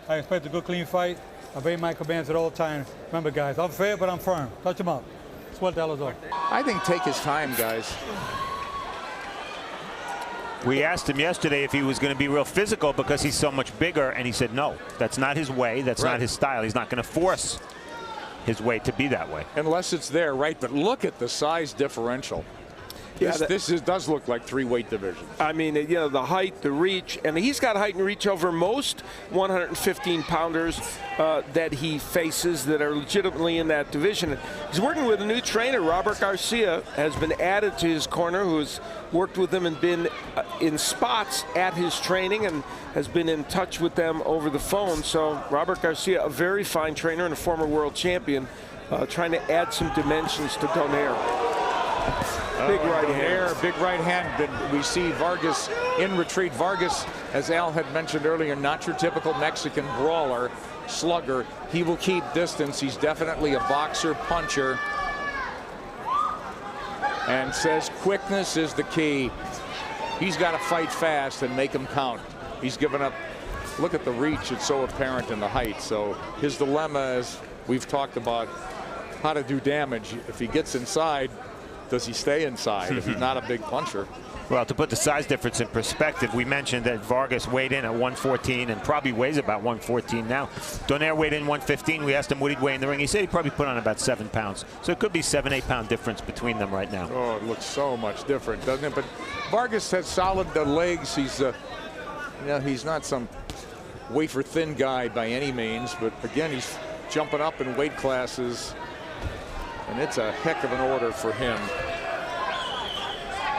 I expect a good, clean fight. I obey my commands at all times. Remember, guys, I'm fair, but I'm firm. Touch him up. Sweat the hell off. I think take his time, guys. We asked him yesterday if he was going to be real physical because he's so much bigger, and he said no. That's not his way. That's not his style. He's not going to force his way to be that way. Unless it's there, right? But look at the size differential. Yeah, this does look like 3 weight divisions. I mean, you know, the height, the reach, and he's got height and reach over most 115-pounders that he faces that are legitimately in that division. He's working with a new trainer. Robert Garcia has been added to his corner, who's worked with him and been in spots at his training and has been in touch with them over the phone. So Robert Garcia, a very fine trainer and a former world champion, trying to add some dimensions to Donaire. Big right hand. Big right hand. We see Vargas in retreat. Vargas, as Al had mentioned earlier, not your typical Mexican brawler, slugger. He will keep distance. He's definitely a boxer, puncher. And says quickness is the key. He's got to fight fast and make him count. He's given up. Look at the reach. It's so apparent in the height. So his dilemma is, we've talked about how to do damage. If he gets inside, does he stay inside if he's not a big puncher? Well, to put the size difference in perspective, we mentioned that Vargas weighed in at 114 and probably weighs about 114 now. Donaire weighed in 115. We asked him what he'd weigh in the ring. He said he probably put on about 7 pounds. So it could be 7-8 pound difference between them right now. Oh, it looks so much different, doesn't it? But Vargas has solid legs. He's you know, he's not some wafer thin guy by any means, but again, he's jumping up in weight classes, and it's a heck of an order for him.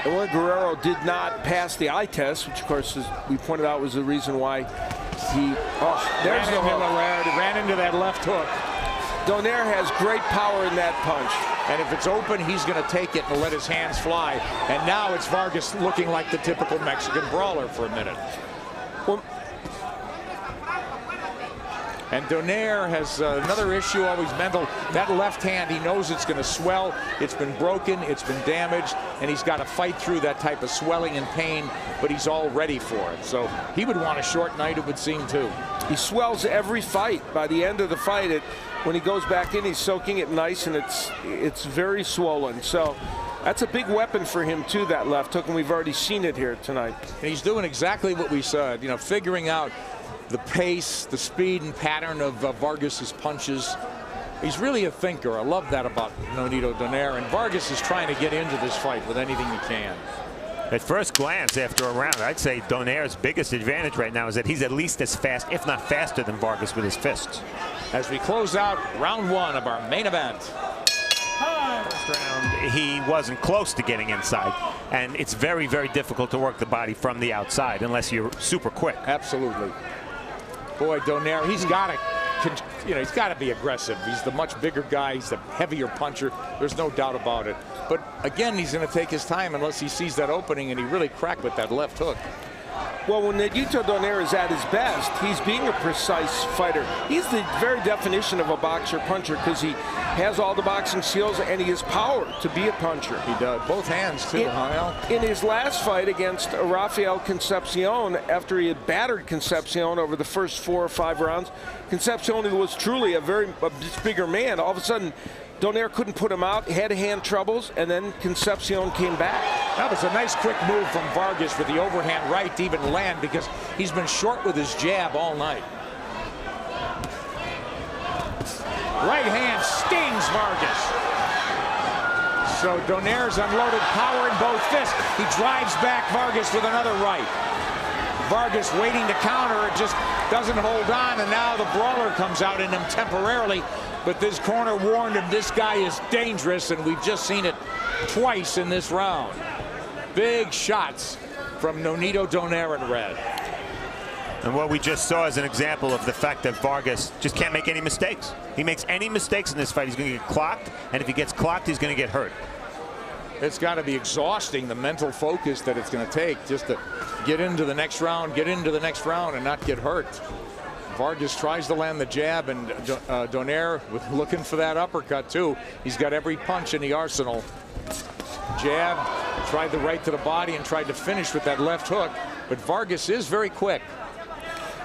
Well, Guerrero did not pass the eye test, which, of course, as we pointed out, was the reason why he. Oh, there's the hook. Ran into that left hook. Donaire has great power in that punch. And if it's open, he's going to take it and let his hands fly. And now it's Vargas looking like the typical Mexican brawler for a minute. Well, and Donaire has another issue, always mental. That left hand, he knows it's going to swell. It's been broken, it's been damaged, and he's got to fight through that type of swelling and pain, but he's all ready for it. So he would want a short night, it would seem, too. He swells every fight. By the end of the fight, when he goes back in, he's soaking it nice, and it's very swollen. So that's a big weapon for him, too, that left hook, and we've already seen it here tonight. And he's doing exactly what we said, you know, figuring out the pace, the speed and pattern of Vargas's punches. He's really a thinker. I love that about Donito Donaire. And Vargas is trying to get into this fight with anything he can. At first glance, after a round, I'd say Donaire's biggest advantage right now is that he's at least as fast, if not faster, than Vargas with his fists. As we close out round 1 of our main event. First round, he wasn't close to getting inside, and it's very, very difficult to work the body from the outside unless you're super quick. Absolutely. Boy, Donaire, he's got to, you know, he's got to be aggressive. He's the much bigger guy. He's the heavier puncher. There's no doubt about it. But again, he's going to take his time unless he sees that opening, and he really cracked with that left hook. Well, when Donito Donaire is at his best, he's being a precise fighter. He's the very definition of a boxer-puncher because he has all the boxing skills and he has power to be a puncher. He does. Both hands, too, huh? In his last fight against Rafael Concepcion, after he had battered Concepcion over the first 4 or 5 rounds, Concepcion was truly a bigger man. All of a sudden, Donaire couldn't put him out, had hand troubles, and then Concepcion came back. That was a nice quick move from Vargas with the overhand right to even land because he's been short with his jab all night. Right hand stings Vargas. So Donaire's unloaded power in both fists. He drives back Vargas with another right. Vargas waiting to counter, it just doesn't hold on, and now the brawler comes out in him temporarily. But this corner warned him this guy is dangerous, and we've just seen it twice in this round. Big shots from Donito Donaire in red. And what we just saw is an example of the fact that Vargas just can't make any mistakes. He makes any mistakes in this fight, he's going to get clocked, and if he gets clocked, he's going to get hurt. It's got to be exhausting, the mental focus that it's going to take just to get into the next round, and not get hurt. Vargas tries to land the jab, and Donaire looking for that uppercut too. He's got every punch in the arsenal. Jab, tried the right to the body and tried to finish with that left hook, but Vargas is very quick.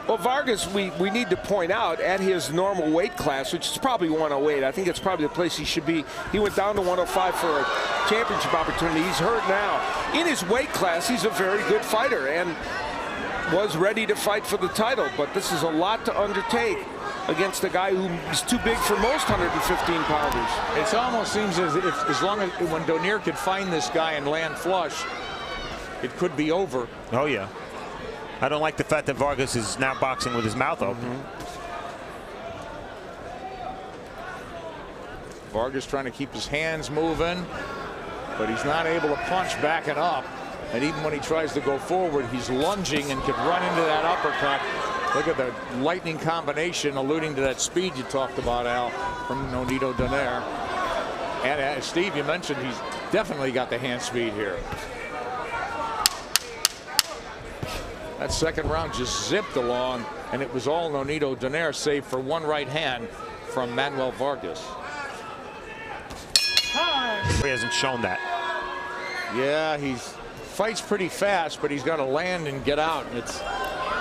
Well, Vargas, we need to point out, at his normal weight class, which is probably 108, I think it's probably the place he should be. He went down to 105 for a championship opportunity. He's hurt now. In his weight class, he's a very good fighter and was ready to fight for the title. But this is a lot to undertake against a guy who's too big for most 115-pounders. It almost seems as if, as long as when Donaire could find this guy and land flush, it could be over. Oh, yeah. I don't like the fact that Vargas is now boxing with his mouth open. Vargas trying to keep his hands moving, but he's not able to punch backing up. And even when he tries to go forward, he's lunging and can run into that uppercut. Look at the lightning combination, alluding to that speed you talked about, Al, from Donito Donaire. And Steve, you mentioned he's definitely got the hand speed here. That second round just zipped along, and it was all Donito Donaire, save for one right hand from Manuel Vargas. He hasn't shown that. Yeah, he's fights pretty fast, but he's got to land and get out. And it's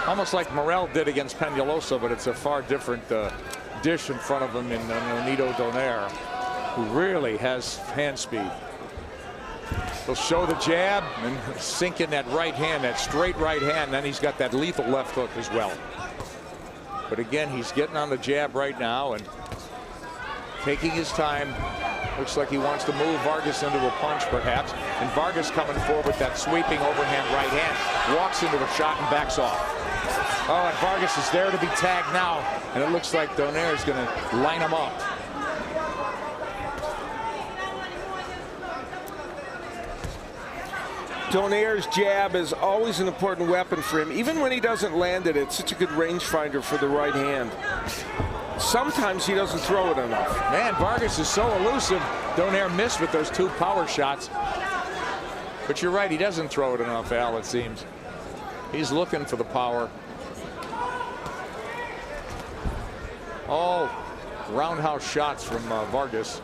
almost like Morel did against Peñalosa, but it's a far different dish in front of him in Donito Donaire, who really has hand speed. He'll show the jab and sink in that right hand, that straight right hand. Then he's got that lethal left hook as well. But again, he's getting on the jab right now and taking his time. Looks like he wants to move Vargas into a punch, perhaps. And Vargas coming forward with that sweeping overhand right hand. Walks into a shot and backs off. Oh, and Vargas is there to be tagged now. And it looks like Donaire is going to line him up. Donaire's jab is always an important weapon for him. Even when he doesn't land it, it's such a good rangefinder for the right hand. Sometimes he doesn't throw it enough. Man, Vargas is so elusive. Donaire missed with those two power shots. But you're right, he doesn't throw it enough, Al, it seems. He's looking for the power. All roundhouse shots from Vargas.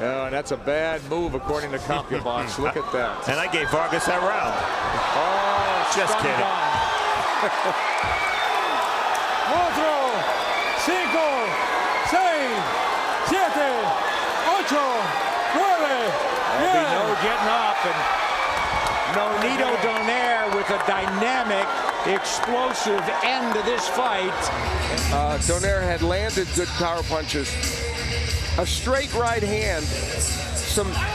Yeah, and that's a bad move according to CompuBox. Look at that. And I gave Vargas that round. Oh, just kidding. 4, 5, 6, 7, 8, 9, There'll be no getting up, and Donito Donaire with a dynamic, explosive end to this fight. Donaire had landed good power punches. A straight right hand,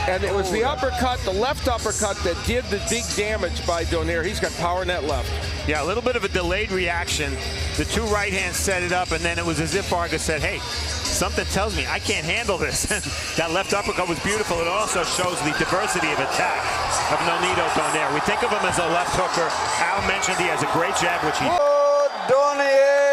and it was the uppercut, the left uppercut, that did the big damage by Donaire. He's got power net left. Yeah, a little bit of a delayed reaction. The two right hands set it up, and then it was as if Vargas said, hey, something tells me I can't handle this. That left uppercut was beautiful. It also shows the diversity of attack of Donito Donaire. We think of him as a left hooker. Al mentioned he has a great jab, which he... Donaire!